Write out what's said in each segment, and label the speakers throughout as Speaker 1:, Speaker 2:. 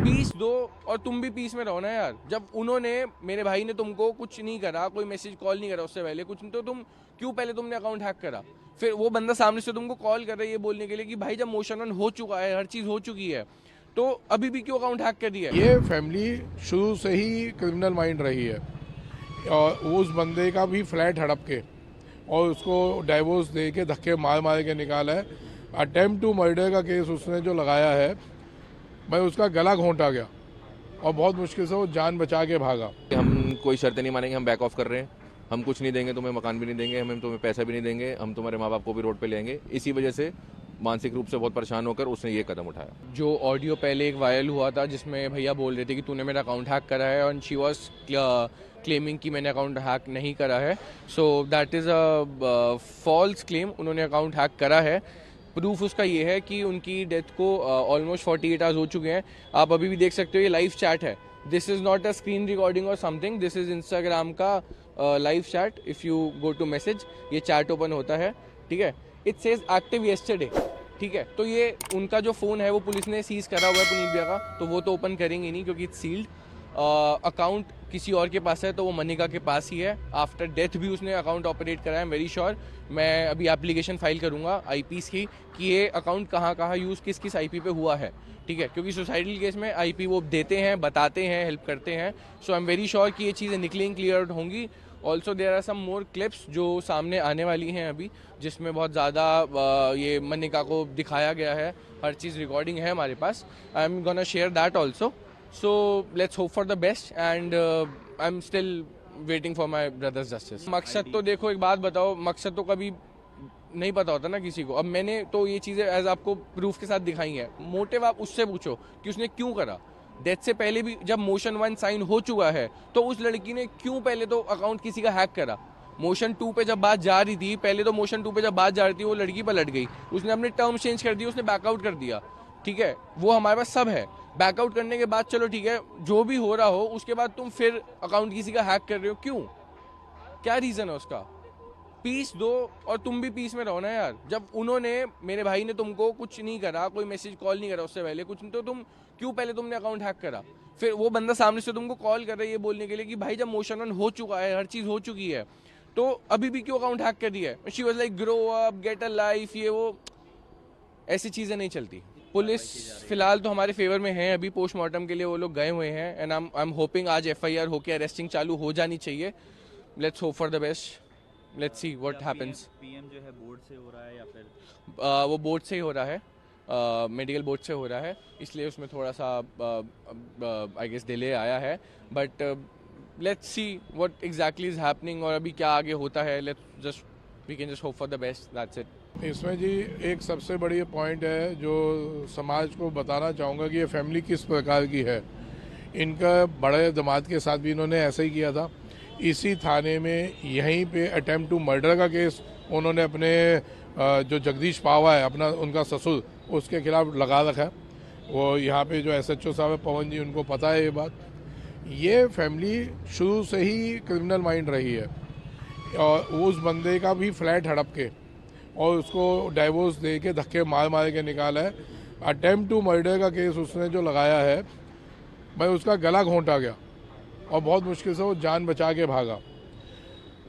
Speaker 1: Piece दो और तुम भी पीस में रहो ना यार। जब उन्होंने, मेरे भाई ने तुमको कुछ नहीं करा, कोई मैसेज कॉल नहीं करा उससे पहले कुछ, तो तुम क्यों पहले तुमने अकाउंट हैक करा? फिर वो बंदा सामने से तुमको कॉल कर रहा है ये बोलने के लिए कि भाई जब मोशन ऑन हो चुका है, हर चीज़ हो चुकी है, तो अभी भी क्यों अकाउंट हैक कर दिया है?
Speaker 2: ये फैमिली शुरू से ही क्रिमिनल माइंड रही है और उस बंदे का भी फ्लैट हड़प के और उसको डाइवोर्स दे के धक्के मार मार के निकाला है। अटेम्प्ट टू मर्डर का केस उसने जो लगाया है, मैं उसका गला घोंटा गया और बहुत मुश्किल से वो जान बचा के भागा।
Speaker 3: हम कोई शर्तें नहीं मानेंगे, हम बैक ऑफ कर रहे हैं, हम कुछ नहीं देंगे, तुम्हें मकान भी नहीं देंगे, हम तुम्हें पैसा भी नहीं देंगे, हम तुम्हारे माँ बाप को भी रोड पे ले आएंगे। इसी वजह से मानसिक रूप से बहुत परेशान होकर उसने ये कदम उठाया।
Speaker 1: जो ऑडियो पहले एक वायरल हुआ था जिसमें भैया बोल रहे थे कि तूने मेरा अकाउंट हैक करा है, और शी वॉज क्लेमिंग कि मैंने अकाउंट हैक नहीं करा है। So that is a false claim. उन्होंने अकाउंट हैक करा है। प्रूफ उसका ये है कि उनकी डेथ को ऑलमोस्ट 48 आवर्स हो चुके हैं। आप अभी भी देख सकते हो, ये लाइव चैट है। This is not a screen recording और समथिंग, दिस इज़ इंस्टाग्राम का live chat. If you go to message, ये चैट ओपन होता है, ठीक है। इट सेज एक्टिव येस्टरडे, ठीक है। तो ये उनका जो फ़ोन है वो पुलिस ने सीज करा हुआ है पुनीत भैया का, तो वो तो ओपन करेंगे नहीं क्योंकि इट्स सील्ड। अकाउंट किसी और के पास है तो वो मनिका के पास ही है। आफ्टर डेथ भी उसने अकाउंट ऑपरेट करा है, वेरी श्योर। मैं अभी एप्लीकेशन फाइल करूंगा आईपीस की कि ये अकाउंट कहाँ कहाँ यूज़ किस किस आईपी पे हुआ है, ठीक है। क्योंकि सुसाइडल केस में आईपी वो देते हैं, बताते हैं, हेल्प करते हैं। So I am very sure कि ये चीज़ें निकलेंगी, क्लियर आउट होंगी। Also there are some more clips जो सामने आने वाली हैं अभी, जिसमें बहुत ज़्यादा ये मनिका को दिखाया गया है। हर चीज़ रिकॉर्डिंग है हमारे पास। I am gonna share that also. So let's hope for the best and I am still waiting for my brother's justice. मकसद तो देखो, एक बात बताओ, मकसद तो कभी नहीं पता होता ना किसी को। अब मैंने तो ये चीज़ें एज आपको प्रूफ के साथ दिखाई हैं। मोटिव आप उससे पूछो कि उसने क्यों करा। डेथ से पहले भी जब मोशन 1 साइन हो चुका है तो उस लड़की ने क्यों पहले तो अकाउंट किसी का हैक करा? मोशन 2 पे जब बात जा रही थी, पहले तो मोशन 2 पे जब बात जा रही थी वो लड़की पलट गई, उसने अपने टर्म्स चेंज कर दिए, उसने बैकआउट कर दिया, ठीक है। वो हमारे पास सब है। बैकआउट करने के बाद चलो ठीक है, जो भी हो रहा हो, उसके बाद तुम फिर अकाउंट किसी का हैक कर रहे हो, क्यों? क्या रीज़न है उसका? पीस दो और तुम भी पीस में रहो ना यार। जब उन्होंने, मेरे भाई ने तुमको कुछ नहीं करा, कोई मैसेज कॉल नहीं करा उससे पहले कुछ, तो तुम क्यों पहले तुमने अकाउंट हैक करा? फिर वो बंदा सामने से तुमको कॉल कर रहा है ये बोलने के लिए कि भाई जब मोशन ऑन हो चुका है, हर चीज़ हो चुकी है, तो अभी भी क्यों अकाउंट हैक कर दिया है? She was like grow up, get a life, ये वो ऐसी चीज़ें नहीं चलती। पुलिस फिलहाल तो हमारे फेवर में है। अभी पोस्टमार्टम के लिए वो लोग गए हुए हैं एंड आई एम होपिंग आज एफआईआर होके अरेस्टिंग चालू हो जानी चाहिए। Let's hope for the best, let's see what happens.
Speaker 4: PM जो है बोर्ड से हो रहा है या फिर
Speaker 1: वो बोर्ड से ही हो रहा है, मेडिकल बोर्ड से हो रहा है, इसलिए उसमें थोड़ा सा आई गेस डिले आया है। But let's see what exactly is happening और अभी क्या आगे होता है। Let's just we can just hope for the best, that's it.
Speaker 2: इसमें जी एक सबसे बड़ी पॉइंट है जो समाज को बताना चाहूँगा कि ये फैमिली किस प्रकार की है। इनका बड़े दामाद के साथ भी इन्होंने ऐसा ही किया था। इसी थाने में यहीं पे अटेम्प्ट टू मर्डर का केस उन्होंने अपने जो जगदीश पावा है, अपना उनका ससुर, उसके खिलाफ लगा रखा है। वो यहाँ पे जो एसएचओ साहब है पवन जी, उनको पता है ये बात। ये फैमिली शुरू से ही क्रिमिनल माइंड रही है और उस बंदे का भी फ्लैट हड़प के और उसको डाइवोर्स दे के धक्के मार मार के निकाला है। अटेम्प्ट टू मर्डर का केस उसने जो लगाया है, मैं उसका गला घोंटा गया और बहुत मुश्किल से वो जान बचा के भागा।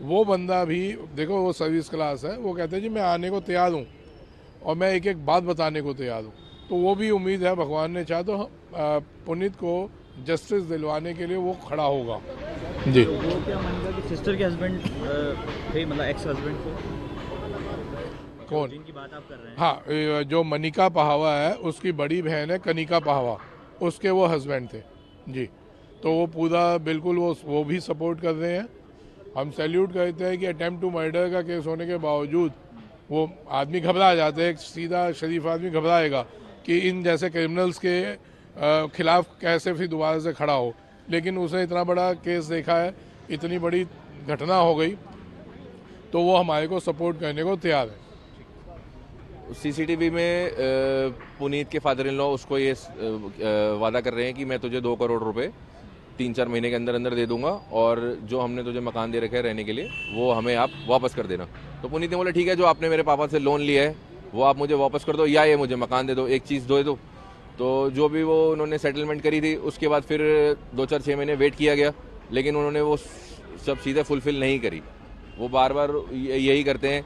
Speaker 2: वो बंदा भी देखो, वो सर्विस क्लास है, वो कहते हैं जी मैं आने को तैयार हूँ और मैं एक एक बात बताने को तैयार हूँ। तो वो भी उम्मीद है भगवान ने चाहा तो पुनीत को जस्टिस दिलवाने के लिए वो खड़ा होगा जी।
Speaker 4: तो वो क्या मानेगा कि सिस्टर के हस्बैंड थे, मतलब एक्स हस्बैंड को,
Speaker 2: कौन?
Speaker 4: जिनकी बात आप कर रहे हैं?
Speaker 2: हाँ, जो मनिका पहावा है उसकी बड़ी बहन है कनिका पहावा, उसके वो हस्बैंड थे जी। तो वो पूरा बिल्कुल वो भी सपोर्ट कर रहे हैं। हम सैल्यूट करते हैं कि अटेम्प्ट टू मर्डर का केस होने के बावजूद वो आदमी घबरा जाते हैं। सीधा शरीफ आदमी घबराएगा कि इन जैसे क्रिमिनल्स के खिलाफ कैसे फिर दोबारा से खड़ा हो, लेकिन उसने इतना बड़ा केस देखा है, इतनी बड़ी घटना हो गई, तो वो हमारे को सपोर्ट करने को तैयार है।
Speaker 3: सीसीटीवी में पुनीत के फादर इन लॉ उसको ये वादा कर रहे हैं कि मैं तुझे 2 करोड़ रुपए 3-4 महीने के अंदर अंदर दे दूंगा और जो हमने तुझे मकान दे रखे हैं रहने के लिए वो हमें आप वापस कर देना। तो पुनीत ने बोला ठीक है, जो आपने मेरे पापा से लोन लिया है वो आप मुझे वापस कर दो या ये मुझे मकान दे दो, एक चीज़ दे दो। तो जो भी वो उन्होंने सेटलमेंट करी थी उसके बाद फिर 2-4-6 महीने वेट किया गया, लेकिन उन्होंने वो सब चीज़ें फुलफ़िल नहीं करी। वो बार बार यही करते हैं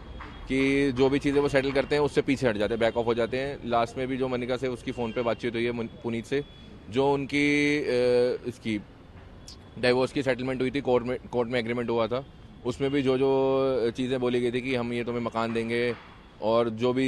Speaker 3: कि जो भी चीज़ें वो सेटल करते हैं उससे पीछे हट जाते हैं, बैक ऑफ हो जाते हैं। लास्ट में भी जो मनिका से उसकी फ़ोन पे बातचीत हुई है पुनीत से, जो उनकी इसकी डाइवोर्स की सेटलमेंट हुई थी, कोर्ट में एग्रीमेंट हुआ था, उसमें भी जो जो चीज़ें बोली गई थी कि हम ये तुम्हें मकान देंगे और जो भी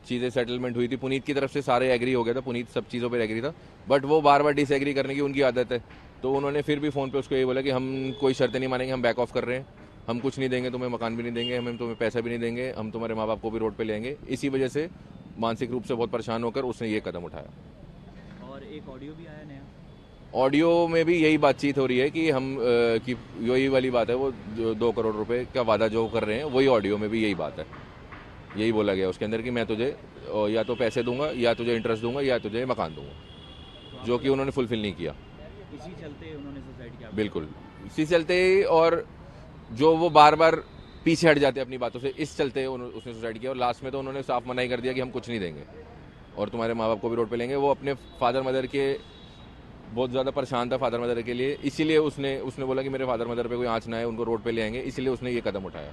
Speaker 3: चीज़ें सेटलमेंट हुई थी पुनीत की तरफ से सारे एग्री हो गया था, पुनीत सब चीज़ों पर एग्री था, बट वो बार बार डिसएग्री करने की उनकी आदत है। तो उन्होंने फिर भी फ़ोन पे उसको ये बोला कि हम कोई शर्तें नहीं मानेंगे, हम बैक ऑफ कर रहे हैं, हम कुछ नहीं देंगे तुम्हें, मकान भी नहीं देंगे, हम तुम्हें पैसा भी नहीं देंगे, हम तुम्हारे माँ बाप को भी रोड पे ले आएंगे। इसी वजह से मानसिक रूप से बहुत परेशान होकर उसने ये कदम उठाया।
Speaker 4: और एक ऑडियो भी आया नया।
Speaker 3: ऑडियो में भी यही बातचीत हो रही है कि हम कि यही वाली बात है, वो जो 2 करोड़ रुपए का वादा जो कर रहे हैं वही ऑडियो में भी यही बात है, यही बोला गया उसके अंदर कि मैं तुझे या तो पैसे दूंगा या तुझे इंटरेस्ट दूंगा या तुझे मकान दूंगा, जो कि उन्होंने फुलफिल नहीं किया।
Speaker 4: इसी चलते उन्होंने सुसाइड किया।
Speaker 3: बिल्कुल इसी चलते, और जो वो बार बार पीछे हट जाते अपनी बातों से, इस चलते उसने सुसाइड किया। और लास्ट में तो उन्होंने साफ मना ही कर दिया कि हम कुछ नहीं देंगे और तुम्हारे माँ बाप को भी रोड पे लेंगे। वो अपने फादर मदर के बहुत ज़्यादा परेशान था, फादर मदर के लिए, इसीलिए उसने बोला कि मेरे फादर मदर पे कोई आँच ना आए, उनको रोड पे ले आएंगे, इसीलिए उसने ये कदम उठाया।